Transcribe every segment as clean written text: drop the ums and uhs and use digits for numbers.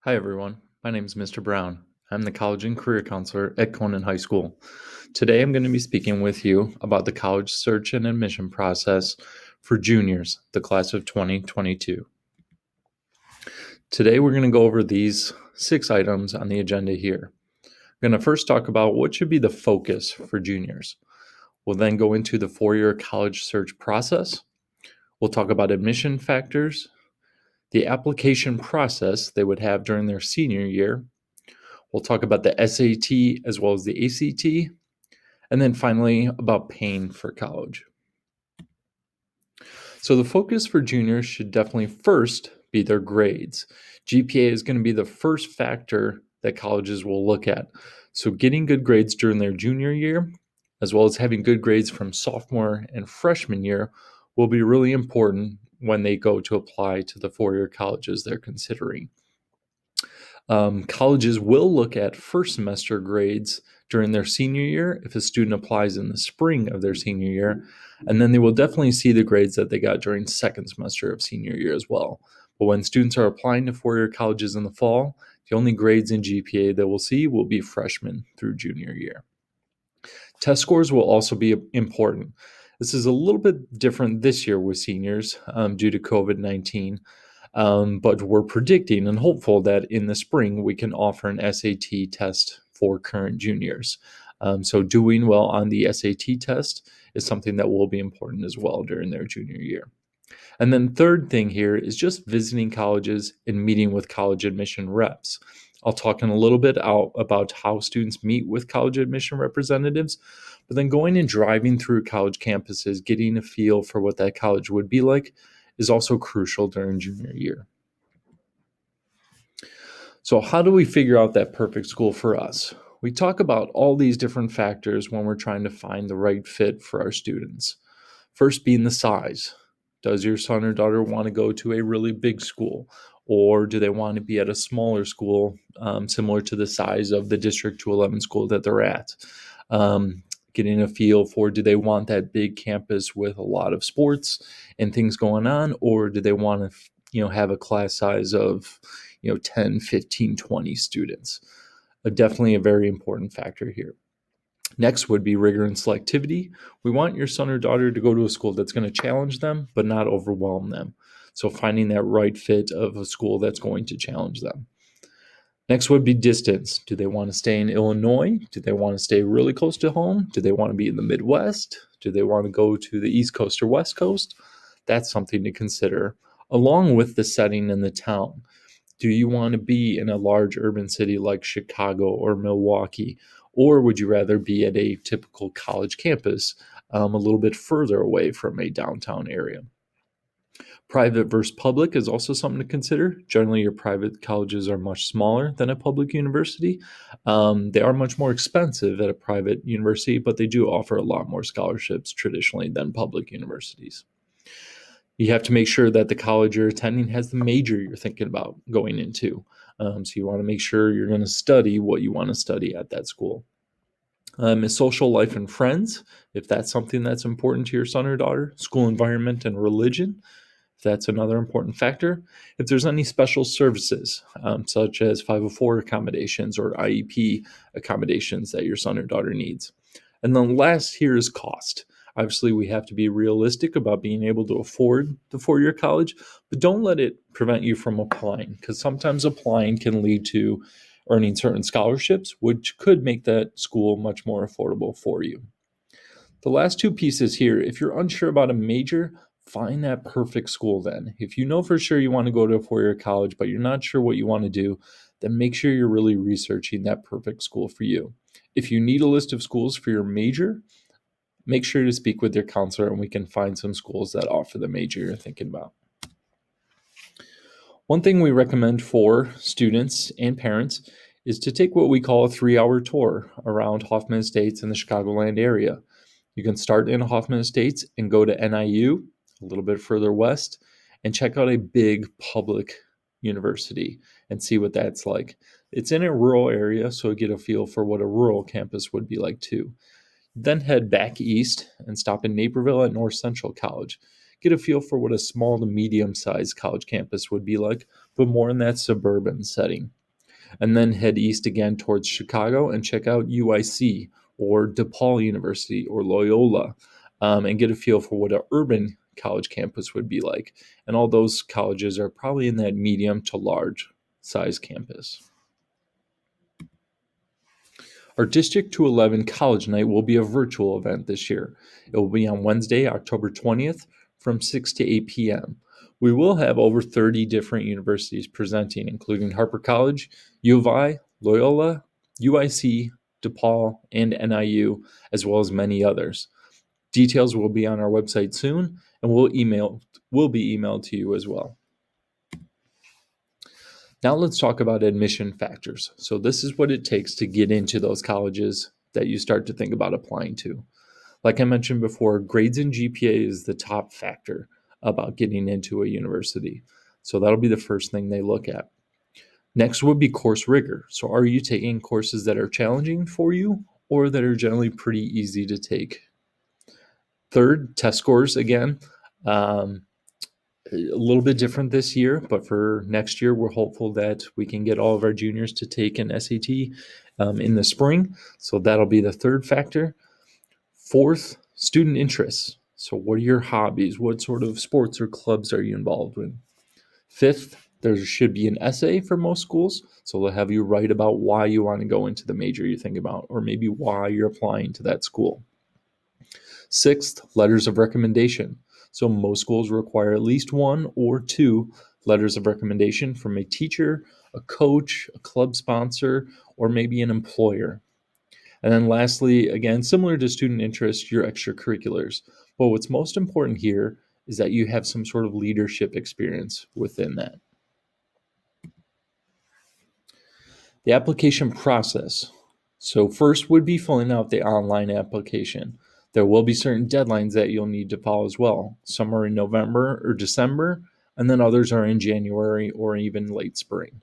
Hi, everyone. My name is Mr. Brown. I'm the College and Career Counselor at Conan High School. Today, I'm going to be speaking with you about the college search and admission process for juniors, the class of 2022. Today, we're going to go over these 6 items on the agenda here. We're going to first talk about what should be the focus for juniors. We'll then go into the 4-year college search process. We'll talk about admission factors, the application process they would have during their senior year. We'll talk about the SAT as well as the ACT, and then finally about paying for college. So the focus for juniors should definitely first be their grades. GPA is going to be the first factor that colleges will look at. So getting good grades during their junior year, as well as having good grades from sophomore and freshman year, will be really important when they go to apply to the 4-year colleges they're considering. Colleges will look at first semester grades during their senior year if a student applies in the spring of their senior year, and then they will definitely see the grades that they got during second semester of senior year as well. But when students are applying to 4-year colleges in the fall, the only grades in GPA that we'll see will be freshman through junior year. Test scores will also be important. This is a little bit different this year with seniors due to COVID-19. But we're predicting and hopeful that in the spring we can offer an SAT test for current juniors. So doing well on the SAT test is something that will be important as well during their junior year. And then third thing here is just visiting colleges and meeting with college admission reps. I'll talk in a little bit about how students meet with college admission representatives, but then going and driving through college campuses, getting a feel for what that college would be like, is also crucial during junior year. So how do we figure out that perfect school for us? We talk about all these different factors when we're trying to find the right fit for our students. First being the size. Does your son or daughter want to go to a really big school? Or do they want to be at a smaller school similar to the size of the District 211 school that they're at? Getting a feel for, do they want that big campus with a lot of sports and things going on? Or do they want to have a class size of 10, 15, 20 students? Definitely a very important factor here. Next would be rigor and selectivity. We want your son or daughter to go to a school that's going to challenge them, but not overwhelm them. So finding that right fit of a school that's going to challenge them. Next would be distance. Do they want to stay in Illinois? Do they want to stay really close to home? Do they want to be in the Midwest? Do they want to go to the East Coast or West Coast? That's something to consider, along with the setting in the town. Do you want to be in a large urban city like Chicago or Milwaukee? Or would you rather be at a typical college campus a little bit further away from a downtown area? Private versus public is also something to consider. Generally, your private colleges are much smaller than a public university. They are much more expensive at a private university, but they do offer a lot more scholarships traditionally than public universities. You have to make sure that the college you're attending has the major you're thinking about going into. So you want to make sure you're going to study what you want to study at that school. Is social life and friends, if that's something that's important to your son or daughter. School environment and religion, if that's another important factor. If there's any special services, such as 504 accommodations or IEP accommodations that your son or daughter needs. And then last here is cost. Obviously, we have to be realistic about being able to afford the 4-year college, but don't let it prevent you from applying, because sometimes applying can lead to earning certain scholarships, which could make that school much more affordable for you. The last 2 pieces here, if you're unsure about a major, find that perfect school then. If you know for sure you want to go to a 4-year college, but you're not sure what you want to do, then make sure you're really researching that perfect school for you. If you need a list of schools for your major, make sure to speak with your counselor and we can find some schools that offer the major you're thinking about. One thing we recommend for students and parents is to take what we call a 3-hour tour around Hoffman Estates in the Chicagoland area. You can start in Hoffman Estates and go to NIU, a little bit further west, and check out a big public university and see what that's like. It's in a rural area, so get a feel for what a rural campus would be like too. Then head back east and stop in Naperville at North Central College. Get a feel for what a small to medium-sized college campus would be like, but more in that suburban setting. And then head east again towards Chicago and check out UIC or DePaul University or Loyola, and get a feel for what an urban college campus would be like. And all those colleges are probably in that medium to large size campus. Our District 211 College Night will be a virtual event this year. It will be on Wednesday, October 20th from 6 to 8 p.m. We will have over 30 different universities presenting, including Harper College, U of I, Loyola, UIC, DePaul, and NIU, as well as many others. Details will be on our website soon, and will be emailed to you as well. Now let's talk about admission factors. So this is what it takes to get into those colleges that you start to think about applying to. Like I mentioned before, grades and GPA is the top factor about getting into a university. So that'll be the first thing they look at. Next would be course rigor. So are you taking courses that are challenging for you or that are generally pretty easy to take? Third, test scores again. A little bit different this year, but for next year, we're hopeful that we can get all of our juniors to take an SAT in the spring. So that'll be the third factor. Fourth, student interests. So what are your hobbies? What sort of sports or clubs are you involved in? Fifth, there should be an essay for most schools. So they'll have you write about why you want to go into the major you think about, or maybe why you're applying to that school. Sixth, letters of recommendation. So most schools require at least one or two letters of recommendation from a teacher, a coach, a club sponsor, or maybe an employer. And then lastly, again, similar to student interest, your extracurriculars. But what's most important here is that you have some sort of leadership experience within that. The application process. So first would be filling out the online application. There will be certain deadlines that you'll need to follow as well. Some are in November or December, and then others are in January or even late spring.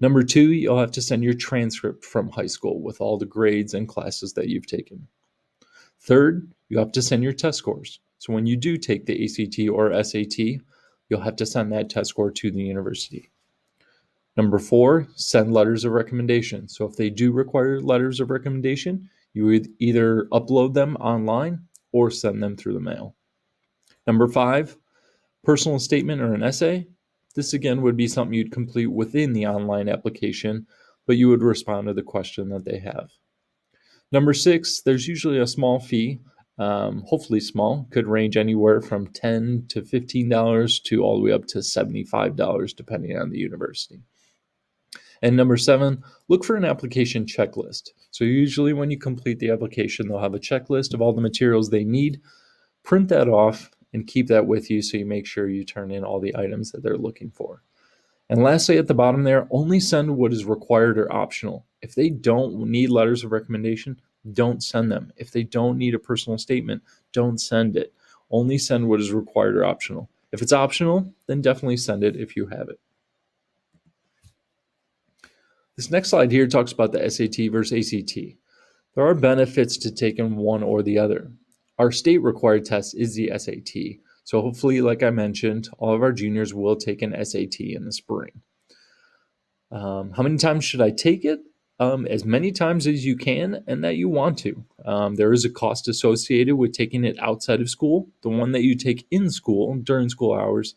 Number two, you'll have to send your transcript from high school with all the grades and classes that you've taken. Third, you have to send your test scores. So when you do take the ACT or SAT, you'll have to send that test score to the university. Number four, send letters of recommendation. So if they do require letters of recommendation, you would either upload them online or send them through the mail. Number five, personal statement or an essay. This again would be something you'd complete within the online application, but you would respond to the question that they have. Number six, there's usually a small fee, hopefully small, could range anywhere from $10 to $15 to all the way up to $75 depending on the university. And number seven, look for an application checklist. So usually when you complete the application, they'll have a checklist of all the materials they need. Print that off and keep that with you so you make sure you turn in all the items that they're looking for. And lastly, at the bottom there, only send what is required or optional. If they don't need letters of recommendation, don't send them. If they don't need a personal statement, don't send it. Only send what is required or optional. If it's optional, then definitely send it if you have it. This next slide here talks about the SAT versus ACT. There are benefits to taking one or the other. Our state required test is the SAT. So hopefully, like I mentioned, all of our juniors will take an SAT in the spring. How many times should I take it? As many times as you can and that you want to. There is a cost associated with taking it outside of school. The one that you take in school during school hours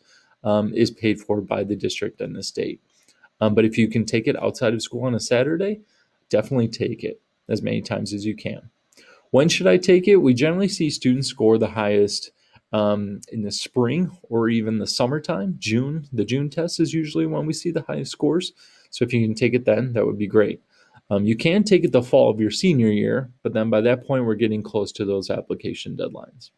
is paid for by the district and the state. But if you can take it outside of school on a Saturday, definitely take it as many times as you can. When should I take it? We generally see students score the highest in the spring or even the summertime. June, the June test is usually when we see the highest scores. So if you can take it then, that would be great. You can take it the fall of your senior year, but then by that point, we're getting close to those application deadlines.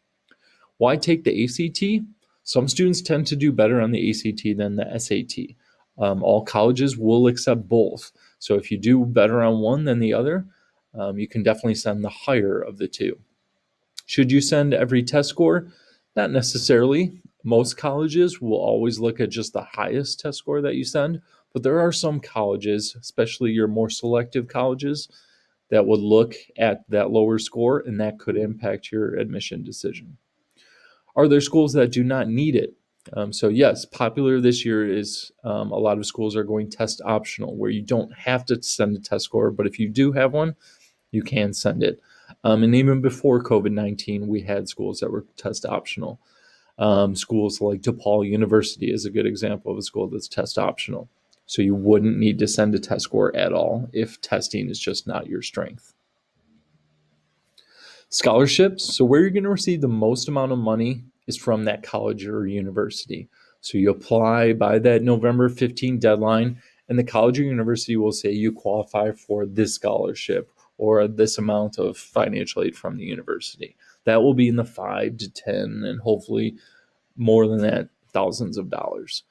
Why take the ACT? Some students tend to do better on the ACT than the SAT. All colleges will accept both. So if you do better on one than the other, you can definitely send the higher of the two. Should you send every test score? Not necessarily. Most colleges will always look at just the highest test score that you send, but there are some colleges, especially your more selective colleges, that would look at that lower score, and that could impact your admission decision. Are there schools that do not need it? So yes, popular this year is a lot of schools are going test optional, where you don't have to send a test score, but if you do have one, you can send it. And even before COVID-19, we had schools that were test optional. Schools like DePaul University is a good example of a school that's test optional. So you wouldn't need to send a test score at all if testing is just not your strength. Scholarships. So where you're going to receive the most amount of money is from that college or university. So you apply by that November 15 deadline, and the college or university will say you qualify for this scholarship or this amount of financial aid from the university. That will be in the 5 to 10 and hopefully more than that, thousands of dollars.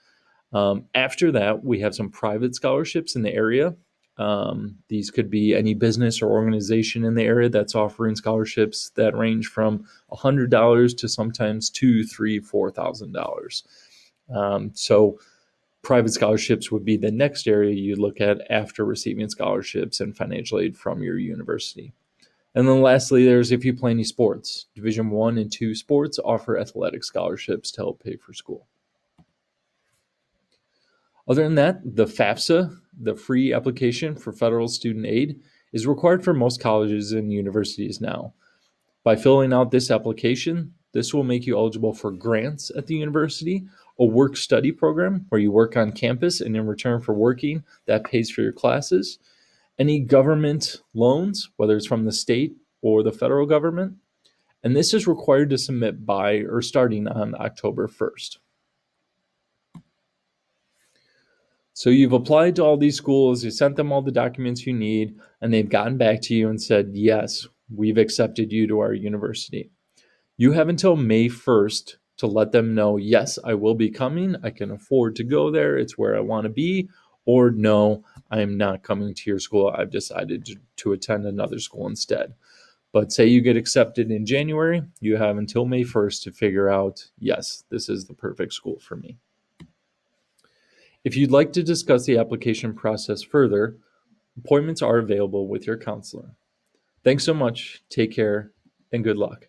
After that, we have some private scholarships in the area. These could be any business or organization in the area that's offering scholarships that range from $100 to sometimes $2,000, $3,000, $4,000. So private scholarships would be the next area you look at after receiving scholarships and financial aid from your university. And then lastly, there's if you play any sports. Division 1 and 2 sports offer athletic scholarships to help pay for school. Other than that, the FAFSA, the free application for federal student aid, is required for most colleges and universities now. By filling out this application, this will make you eligible for grants at the university, a work study program where you work on campus and in return for working, that pays for your classes, any government loans, whether it's from the state or the federal government, and this is required to submit by or starting on October 1st. So you've applied to all these schools, you sent them all the documents you need, and they've gotten back to you and said, yes, we've accepted you to our university. You have until May 1st to let them know, yes, I will be coming. I can afford to go there. It's where I want to be. Or no, I am not coming to your school. I've decided to attend another school instead. But say you get accepted in January, you have until May 1st to figure out, yes, this is the perfect school for me. If you'd like to discuss the application process further, appointments are available with your counselor. Thanks so much. Take care and good luck.